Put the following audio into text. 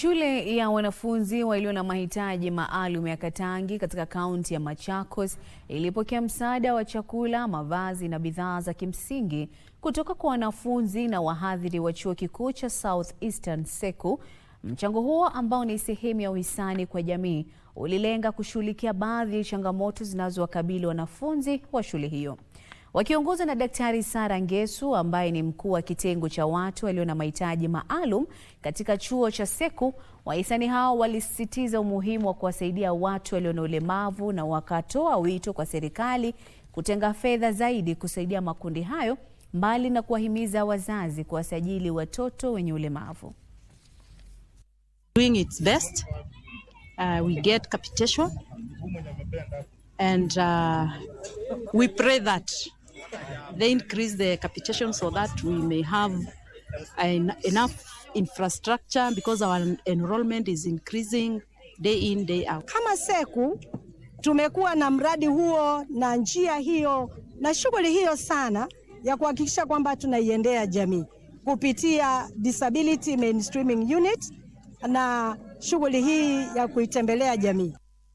Shule ya wanafunzi walio na mahitaji maalum ya Katangi katika kaunti ya Machakos ilipokea msaada wa chakula, mavazi na bidhaa za kimsingi kutoka kwa wanafunzi na wahadhiri wa chuo kikuu cha South Eastern SEKU. Mchango huo ambao ni sehemu ya uhisani kwa jamii ulilenga kushughulikia baadhi ya changamoto zinazowakabili wanafunzi wa shule hiyo. Wakiongozwa na Daktari Sarah Ngesu ambaye ni mkuu wa kitengo cha watu walio na mahitaji maalum katika chuo cha SEKU, wahisani hao walisisitiza umuhimu wa kuwasaidia watu walio na ulemavu na wakatoa wito kwa serikali kutenga fedha zaidi kusaidia makundi hayo, mbali na kuwahimiza wazazi kuwasajili watoto wenye ulemavu. Doing its best, we get capitation and we pray that they increase the capitation so that we may have enough infrastructure, because our enrollment is increasing day in, day out. Kama SEKU tumekuwa na mradi huo na njia hiyo na shughuli hiyo sana ya kuhakikisha kwamba tunaiendea jamii kupitia Disability Mainstreaming Unit na shughuli hii ya kuitembelea jamii.